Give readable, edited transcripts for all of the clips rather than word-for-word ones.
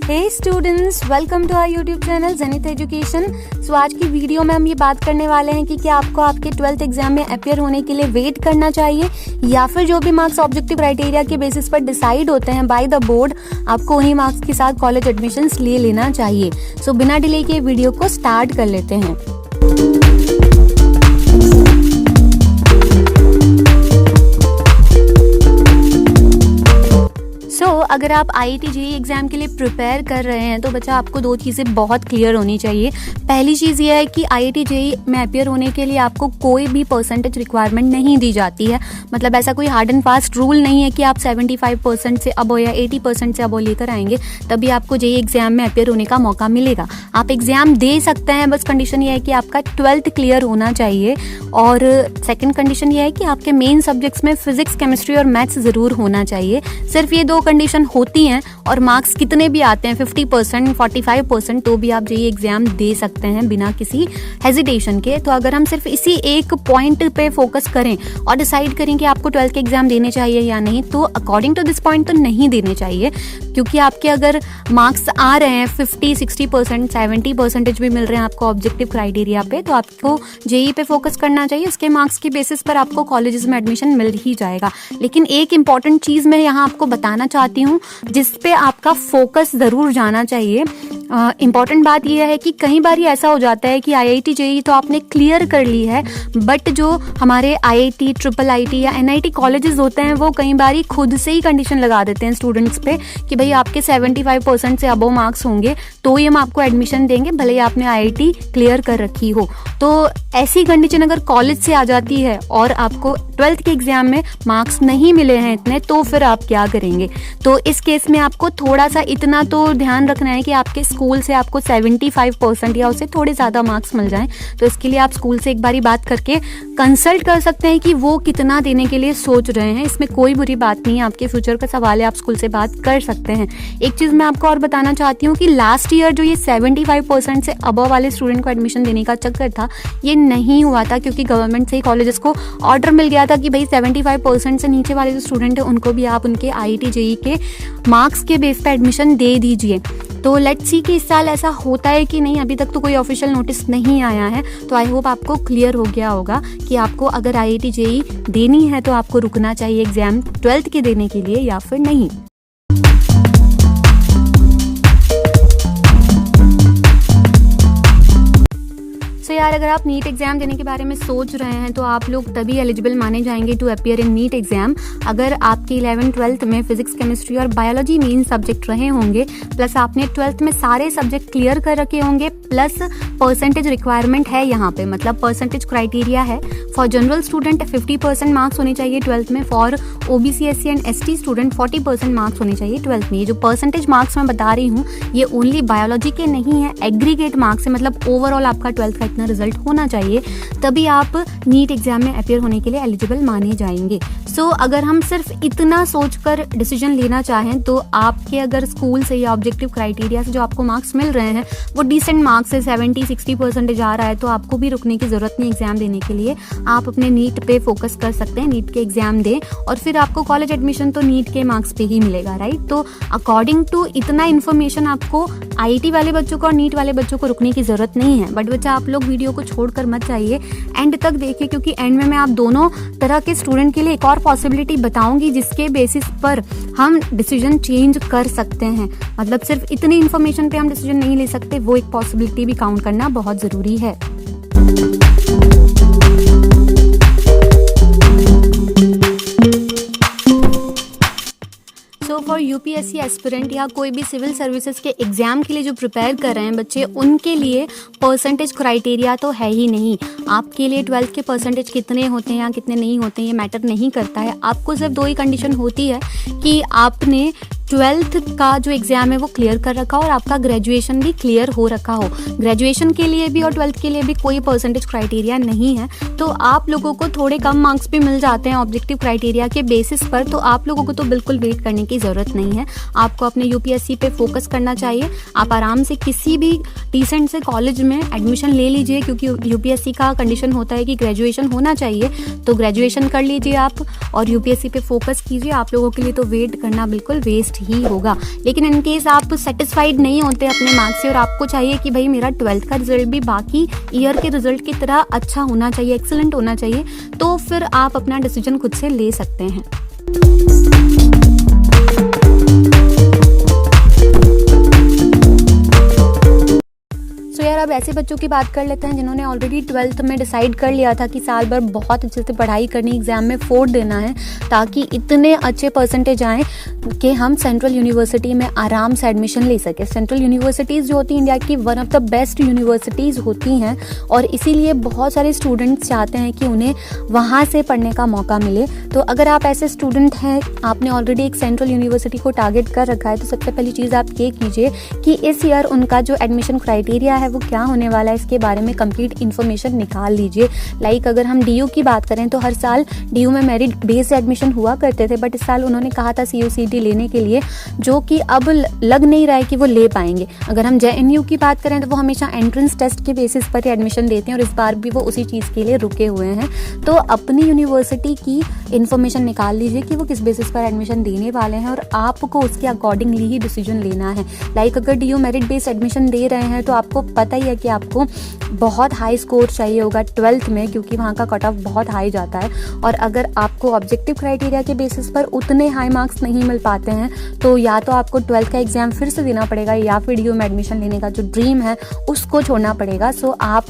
Hey students, welcome to our YouTube channel Zenith Education. So आज की video में हम ये बात करने वाले हैं कि क्या आपको आपके 12th एग्जाम में अपियर होने के लिए वेट करना चाहिए या फिर जो भी मार्क्स ऑब्जेक्टिव क्राइटेरिया के बेसिस पर डिसाइड होते हैं बाय द बोर्ड, आपको उन्हीं मार्क्स के साथ कॉलेज एडमिशन्स ले लेना चाहिए। सो बिना डिले के वीडियो को स्टार्ट कर लेते हैं। अगर आप IIT JEE एग्जाम के लिए प्रिपेयर कर रहे हैं तो बच्चा आपको दो चीज़ें बहुत क्लियर होनी चाहिए। पहली चीज़ ये है कि IIT JEE में अपियर होने के लिए आपको कोई भी परसेंटेज रिक्वायरमेंट नहीं दी जाती है। मतलब ऐसा कोई हार्ड एंड फास्ट रूल नहीं है कि आप 75% से अबो या 80% से अबो लेकर आएंगे तभी आपको JEE एग्जाम में अपियर होने का मौका मिलेगा। आप एग्जाम दे सकते हैं, बस कंडीशन ये है कि आपका 12th क्लियर होना चाहिए। और सेकेंड कंडीशन ये है कि आपके मेन सब्जेक्ट्स में फिजिक्स, केमिस्ट्री और मैथ्स ज़रूर होना चाहिए। सिर्फ ये दो कंडीशन होती हैं और मार्क्स कितने भी आते हैं 50%, 45%, तो भी आप JEE एग्जाम दे सकते हैं बिना किसी हेजिटेशन के। तो अगर हम सिर्फ इसी एक पॉइंट पे फोकस करें और डिसाइड करें कि आपको 12th के एग्जाम देने चाहिए या नहीं, तो अकॉर्डिंग टू दिस पॉइंट तो नहीं देने चाहिए, क्योंकि आपके अगर मार्क्स आ रहे हैं 50, 60%, 70% भी मिल रहे हैं आपको ऑब्जेक्टिव क्राइटेरिया पे, तो आपको JEE पे फोकस करना चाहिए। उसके मार्क्स की बेसिस पर आपको कॉलेजेस में एडमिशन मिल ही जाएगा। लेकिन एक इंपॉर्टेंट चीज़ मैं यहाँ आपको बताना चाहती हूँ जिस पे आपका फोकस ज़रूर जाना चाहिए। इम्पॉर्टेंट बात यह है कि कई बार ऐसा हो जाता है कि IIT JEE तो आपने क्लियर कर ली है, बट जो हमारे IIT, IIIT या NIT कॉलेजेस होते हैं वो कई बार खुद से ही कंडीशन लगा देते हैं स्टूडेंट्स पे कि भाई आपके 75% से अबव मार्क्स होंगे तो ही हम आपको एडमिशन देंगे, भले ही आपने IIT क्लियर कर रखी हो। तो ऐसी कंडीशन अगर कॉलेज से आ जाती है और आपको 12th के एग्जाम में मार्क्स नहीं मिले हैं इतने, तो फिर आप क्या करेंगे? तो इस केस में आपको थोड़ा सा इतना तो ध्यान रखना है कि आपके स्कूल से आपको 75% या उससे थोड़े ज़्यादा मार्क्स मिल जाएं। तो इसके लिए आप स्कूल से एक बारी बात करके कंसल्ट कर सकते हैं कि वो कितना देने के लिए सोच रहे हैं। इसमें कोई बुरी बात नहीं है, आपके फ्यूचर का सवाल है, आप स्कूल से बात कर सकते हैं। एक चीज़ मैं आपको और बताना चाहती हूँ कि लास्ट ईयर जो ये 75% से अबव वाले स्टूडेंट को एडमिशन देने का चक्कर था, ये नहीं हुआ था, क्योंकि गवर्नमेंट से ही कॉलेजेस को ऑर्डर मिल गया था कि भाई 75% से नीचे वाले जो स्टूडेंट हैं उनको भी आप उनके IIT JEE के मार्क्स के बेस पे एडमिशन दे दीजिए। तो लेट्स सी कि इस साल ऐसा होता है कि नहीं। अभी तक तो कोई ऑफिशियल नोटिस नहीं आया है, तो आई होप आपको क्लियर हो गया होगा कि आपको अगर IIT JEE देनी है तो आपको रुकना चाहिए एग्जाम 12th के देने के लिए या फिर नहीं। यार, अगर आप नीट एग्जाम देने के बारे में सोच रहे हैं तो आप लोग तभी एलिजिबल माने जाएंगे to appear in NEET exam अगर आपके 11th 12th में फिजिक्स, केमिस्ट्री और बायोलॉजी मेन सब्जेक्ट रहे होंगे, प्लस आपने 12th में सारे सब्जेक्ट क्लियर कर रखे होंगे, प्लस परसेंटेज रिक्वायरमेंट है यहाँ पे, मतलब परसेंटेज क्राइटेरिया है। फॉर जनरल स्टूडेंट 50% मार्क्स होने चाहिए 12th में, for OBC, SC and ST student 40% marks होने चाहिए 12th में। ये जो परसेंटेज मार्क्स मैं बता रही हूँ ये ओनली बायोलॉजी के नहीं है, एग्रीगेट मार्क्स है, मतलब ओवरऑल आपका 12th का इतना रिजल्ट होना चाहिए, तभी आप नीट एग्जाम में अपियर होने के लिए एलिजिबल माने जाएंगे। सो अगर हम सिर्फ इतना सोचकर डिसीजन लेना चाहें तो आपके अगर स्कूल से या ऑब्जेक्टिव क्राइटेरिया से जो आपको मार्क्स मिल रहे हैं वो डिसेंट मार्क्स से 70-60% आ रहा है, तो आपको भी रुकने की जरूरत नहीं एग्जाम देने के लिए। आप अपने नीट पे फोकस कर सकते हैं, नीट के एग्जाम दें और फिर आपको कॉलेज एडमिशन तो नीट के मार्क्स पे ही मिलेगा, राइट। तो अकॉर्डिंग टू इतना इन्फॉर्मेशन आपको IIT वाले बच्चों को और नीट वाले बच्चों को रुकने की जरूरत नहीं है। बट बच्चा आप लोग वीडियो को छोड़कर मत जाइए, एंड तक देखिए, क्योंकि एंड में मैं आप दोनों तरह के स्टूडेंट के लिए एक और पॉसिबिलिटी बताऊंगी जिसके बेसिस पर हम डिसीजन चेंज कर सकते हैं। मतलब सिर्फ इतनी इन्फॉर्मेशन पे हम डिसीजन नहीं ले सकते, वो एक पॉसिबिलिटी भी काउंट करना बहुत ज़रूरी है। फॉर UPSC एस्पिरेंट या कोई भी सिविल सर्विसेज के एग्जाम के लिए जो प्रिपेयर कर रहे हैं बच्चे, उनके लिए परसेंटेज क्राइटेरिया तो है ही नहीं। आपके लिए 12th के परसेंटेज कितने होते हैं या कितने नहीं होते हैं ये मैटर नहीं करता है। आपको सिर्फ दो ही कंडीशन होती है कि आपने 12th का जो एग्ज़ाम है वो क्लियर कर रखा हो और आपका ग्रेजुएशन भी क्लियर हो रखा हो। ग्रेजुएशन के लिए भी और 12th के लिए भी कोई परसेंटेज क्राइटेरिया नहीं है, तो आप लोगों को थोड़े कम मार्क्स भी मिल जाते हैं ऑब्जेक्टिव क्राइटेरिया के बेसिस पर, तो आप लोगों को तो बिल्कुल वेट करने की ज़रूरत नहीं है। आपको अपने UPSC पे फोकस करना चाहिए। आप आराम से किसी भी डिसेंट से कॉलेज में एडमिशन ले लीजिए, क्योंकि UPSC का कंडीशन होता है कि ग्रेजुएशन होना चाहिए, तो ग्रेजुएशन कर लीजिए आप और UPSC पे फोकस कीजिए। आप लोगों के लिए तो वेट करना बिल्कुल वेस्ट बेस्ट ही होगा। लेकिन इन केस आप सेटिस्फाइड नहीं होते अपने मार्क्स से और आपको चाहिए कि भाई मेरा 12th का रिजल्ट भी बाकी ईयर के रिजल्ट की तरह अच्छा होना चाहिए, एक्सीलेंट होना चाहिए, तो फिर आप अपना डिसीजन खुद से ले सकते हैं। यार अब ऐसे बच्चों की बात कर लेते हैं जिन्होंने ऑलरेडी 12th में डिसाइड कर लिया था कि साल भर बहुत अच्छे से पढ़ाई करनी, एग्जाम में 4 देना है ताकि इतने अच्छे परसेंटेज आएँ कि हम सेंट्रल यूनिवर्सिटी में आराम से एडमिशन ले सकें। सेंट्रल यूनिवर्सिटीज़ जो होती हैं इंडिया की one of the best universities होती हैं और इसीलिए बहुत सारे स्टूडेंट्स चाहते हैं कि उन्हें वहाँ से पढ़ने का मौका मिले। तो अगर आप ऐसे स्टूडेंट हैं, आपने ऑलरेडी एक सेंट्रल यूनिवर्सिटी को टारगेट कर रखा है, तो सबसे पहली चीज़ आप ये कीजिए कि इस ईयर उनका जो एडमिशन क्राइटेरिया है वो क्या होने वाला है, इसके बारे में कंप्लीट इन्फॉर्मेशन निकाल लीजिए। लाइक अगर हम DU की बात करें तो हर साल DU में मेरिट बेस्ड एडमिशन हुआ करते थे, बट इस साल उन्होंने कहा था CUCET लेने के लिए, जो कि अब लग नहीं रहा है कि वो ले पाएंगे। अगर हम JNU की बात करें तो वो हमेशा एंट्रेंस टेस्ट के बेसिस पर एडमिशन देते हैं और इस बार भी वो उसी चीज़ के लिए रुके हुए हैं। तो अपनी यूनिवर्सिटी की इन्फॉर्मेशन निकाल लीजिए कि वो किस बेसिस पर एडमिशन देने वाले हैं और आपको उसके अकॉर्डिंगली ही डिसीजन लेना है। लाइक अगर DU मेरिट बेस्ड एडमिशन दे रहे हैं तो आपको पता ही है कि आपको बहुत हाई स्कोर चाहिए होगा 12th में, क्योंकि वहाँ का कट ऑफ बहुत हाई जाता है। और अगर आपको ऑब्जेक्टिव क्राइटेरिया के बेसिस पर उतने हाई मार्क्स नहीं मिल पाते हैं तो या तो आपको 12th का एग्जाम फिर से देना पड़ेगा या फिर DU में एडमिशन लेने का जो ड्रीम है उसको छोड़ना पड़ेगा। सो आप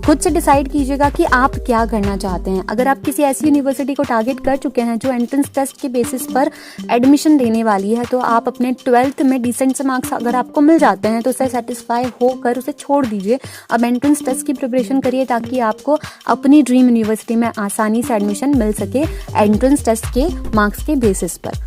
खुद से डिसाइड कीजिएगा कि आप क्या करना चाहते हैं। अगर आप किसी ऐसी यूनिवर्सिटी को टारगेट कर चुके हैं जो एंट्रेंस टेस्ट के बेसिस पर एडमिशन देने वाली है, तो आप अपने 12th में डिसेंट से मार्क्स अगर आपको मिल जाते हैं तो उससे सेटिस्फाई होकर उसे छोड़ दीजिए। अब एंट्रेंस टेस्ट की प्रिपरेशन करिए ताकि आपको अपनी ड्रीम यूनिवर्सिटी में आसानी से एडमिशन मिल सके एंट्रेंस टेस्ट के मार्क्स के बेसिस पर।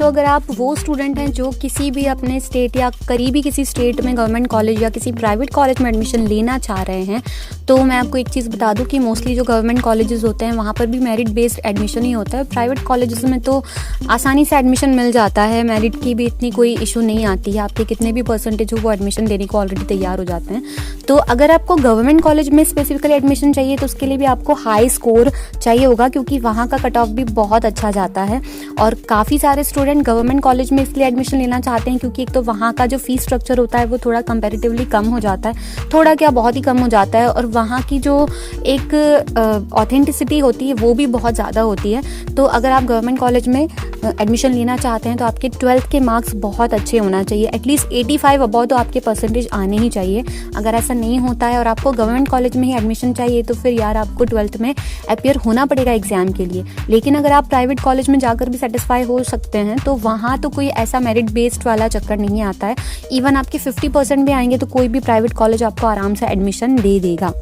तो अगर आप वो स्टूडेंट हैं जो किसी भी अपने स्टेट या करीबी किसी स्टेट में गवर्नमेंट कॉलेज या किसी प्राइवेट कॉलेज में एडमिशन लेना चाह रहे हैं, तो मैं आपको एक चीज़ बता दूं कि मोस्टली जो गवर्नमेंट कॉलेजेस होते हैं वहाँ पर भी मेरिट बेस्ड एडमिशन ही होता है। प्राइवेट कॉलेजेस में तो आसानी से एडमिशन मिल जाता है, मेरिट की भी इतनी कोई इशू नहीं आती है, आपके कितने भी परसेंटेज हो वो एडमिशन देने को ऑलरेडी तैयार हो जाते हैं। तो अगर आपको गवर्नमेंट कॉलेज में स्पेसिफिकली एडमिशन चाहिए तो उसके लिए भी आपको हाई स्कोर चाहिए होगा, क्योंकि वहाँ का कट ऑफ भी बहुत अच्छा जाता है। और काफ़ी सारे स्टूडेंट गवर्नमेंट कॉलेज में इसलिए एडमिशन लेना चाहते हैं क्योंकि एक तो वहाँ का जो फीस स्ट्रक्चर होता है वो थोड़ा कंपैरेटिवली कम हो जाता है, थोड़ा क्या बहुत ही कम हो जाता है, और वहाँ की जो एक ऑथेंटिसिटी होती है वो भी बहुत ज़्यादा होती है। तो अगर आप गवर्नमेंट कॉलेज में एडमिशन लेना चाहते हैं तो आपके 12th के मार्क्स बहुत अच्छे होना चाहिए, एटलीस्ट 85 अबव तो आपके परसेंटेज आने ही चाहिए। अगर ऐसा नहीं होता है और आपको गवर्नमेंट कॉलेज में ही एडमिशन चाहिए तो फिर यार आपको 12th में अपीयर होना पड़ेगा एग्जाम के लिए। लेकिन अगर आप प्राइवेट कॉलेज में जाकर भी सेटिस्फाई हो सकते हैं तो वहाँ तो कोई ऐसा मेरिट बेस्ड वाला चक्कर नहीं आता है। इवन आपके 50% भी आएंगे तो कोई भी प्राइवेट कॉलेज आपको आराम से एडमिशन दे देगा।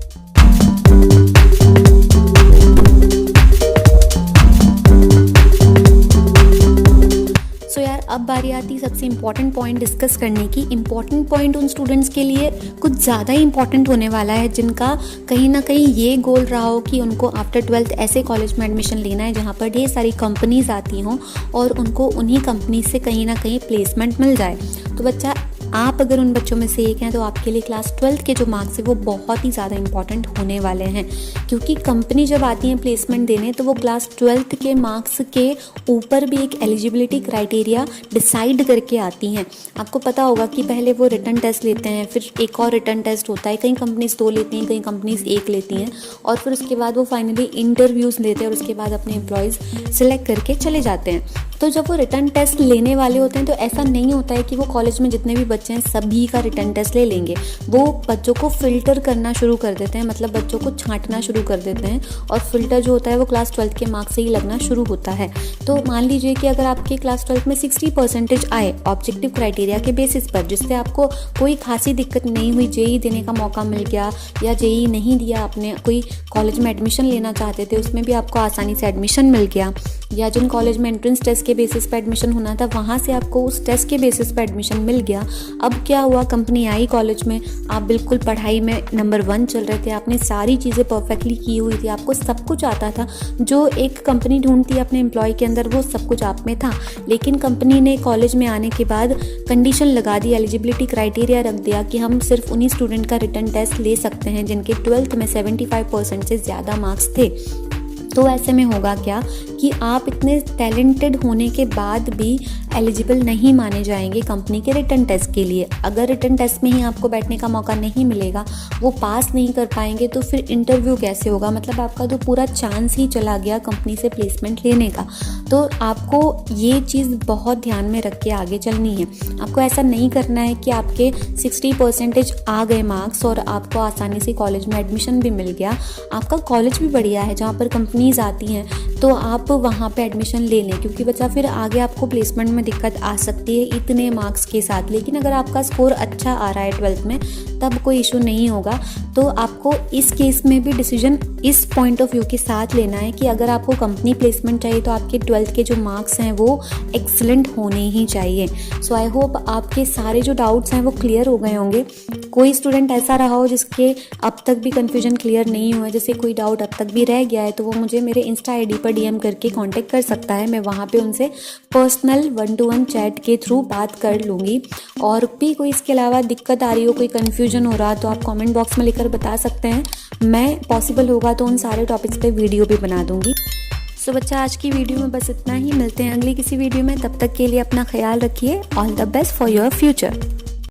यार अब बारी आती सबसे इम्पॉर्टेंट पॉइंट डिस्कस करने की। इम्पॉर्टेंट पॉइंट उन स्टूडेंट्स के लिए कुछ ज़्यादा ही इम्पॉर्टेंट होने वाला है जिनका कहीं ना कहीं ये गोल रहा हो कि उनको आफ्टर 12th ऐसे कॉलेज में एडमिशन लेना है जहाँ पर ढेर सारी कंपनीज आती हों और उनको उन्हीं कंपनी से कहीं ना कहीं प्लेसमेंट मिल जाए। तो बच्चा आप अगर उन बच्चों में से एक हैं तो आपके लिए क्लास 12th के जो मार्क्स है वो बहुत ही ज़्यादा इंपॉर्टेंट होने वाले हैं, क्योंकि कंपनी जब आती है प्लेसमेंट देने तो वो क्लास 12th के मार्क्स के ऊपर भी एक एलिजिबिलिटी क्राइटेरिया डिसाइड करके आती हैं। आपको पता होगा कि पहले वो रिटन टेस्ट लेते हैं, फिर एक और रिटन टेस्ट होता है, कई कंपनीज 2 लेती हैं, कई कंपनीज 1 लेती हैं, और फिर उसके बाद वो फाइनली इंटरव्यूज़ लेते हैं और उसके बाद अपने एम्प्लॉयज़ सिलेक्ट करके चले जाते हैं। तो जब वो रिटन टेस्ट लेने वाले होते हैं तो ऐसा नहीं होता है कि वो कॉलेज में जितने भी बच्चे हैं सभी का रिटन टेस्ट ले लेंगे। वो बच्चों को फ़िल्टर करना शुरू कर देते हैं, मतलब बच्चों को छांटना शुरू कर देते हैं, और फिल्टर जो होता है वो क्लास 12th के मार्क्स से ही लगना शुरू होता है। तो मान लीजिए कि अगर आपके क्लास 12th में 60% आए ऑब्जेक्टिव क्राइटेरिया के बेसिस पर, जिससे आपको कोई खासी दिक्कत नहीं हुई, JEE देने का मौका मिल गया, या JEE नहीं दिया, आपने कोई कॉलेज में एडमिशन लेना चाहते थे उसमें भी आपको आसानी से एडमिशन मिल गया, या जिन कॉलेज में एंट्रेंस टेस्ट के बेसिस पे एडमिशन होना था वहाँ से आपको उस टेस्ट के बेसिस पे एडमिशन मिल गया। अब क्या हुआ, कंपनी आई कॉलेज में, आप बिल्कुल पढ़ाई में नंबर 1 चल रहे थे, आपने सारी चीज़ें परफेक्टली की हुई थी, आपको सब कुछ आता था, जो एक कंपनी ढूंढती है अपने एम्प्लॉय के अंदर वो सब कुछ आप में था। लेकिन कंपनी ने कॉलेज में आने के बाद कंडीशन लगा दी, एलिजिबिलिटी क्राइटेरिया रख दिया कि हम सिर्फ उन्हीं स्टूडेंट का रिटन टेस्ट ले सकते हैं जिनके 12th में 75% से ज़्यादा मार्क्स थे। तो ऐसे में होगा क्या कि आप इतने टैलेंटेड होने के बाद भी एलिजिबल नहीं माने जाएंगे कंपनी के रिटन टेस्ट के लिए। अगर रिटन टेस्ट में ही आपको बैठने का मौका नहीं मिलेगा, वो पास नहीं कर पाएंगे, तो फिर इंटरव्यू कैसे होगा? मतलब आपका तो पूरा चांस ही चला गया कंपनी से प्लेसमेंट लेने का। तो आपको ये चीज़ बहुत ध्यान में रख के आगे चलनी है। आपको ऐसा नहीं करना है कि आपके 60% आ गए मार्क्स और आपको आसानी से कॉलेज में एडमिशन भी मिल गया। आपका कॉलेज भी बढ़िया है जहाँ पर कंपनीज आती हैं, तो आप वहाँ पे एडमिशन ले लें, क्योंकि बच्चा फिर आगे आपको प्लेसमेंट में दिक्कत आ सकती है इतने मार्क्स के साथ। लेकिन अगर आपका स्कोर अच्छा आ रहा है 12th में, तब कोई इशू नहीं होगा। तो आपको इस केस में भी डिसीजन इस पॉइंट ऑफ व्यू के साथ लेना है कि अगर आपको कंपनी प्लेसमेंट चाहिए तो आपके 12th के जो मार्क्स हैं वो एक्सीलेंट होने ही चाहिए। सो आई होप आपके सारे जो डाउट्स हैं वो क्लियर हो गए होंगे। कोई स्टूडेंट ऐसा रहा हो जिसके अब तक भी कन्फ्यूजन क्लियर नहीं हुआ है, जैसे कोई डाउट अब तक भी रह गया है, तो वो मुझे मेरे इंस्टा आईडी पर DM करके कांटेक्ट कर सकता है। मैं वहाँ पे उनसे पर्सनल 1-to-1 चैट के थ्रू बात कर लूँगी। और भी कोई इसके अलावा दिक्कत आ रही हो, कोई कन्फ्यूजन हो रहा, तो आप कमेंट बॉक्स में लिखकर बता सकते हैं। मैं पॉसिबल होगा तो उन सारे टॉपिक्स पे वीडियो भी बना दूँगी। सो बच्चा, आज की वीडियो में बस इतना ही। मिलते हैं अगली किसी वीडियो में, तब तक के लिए अपना ख्याल रखिए। All the best for your future.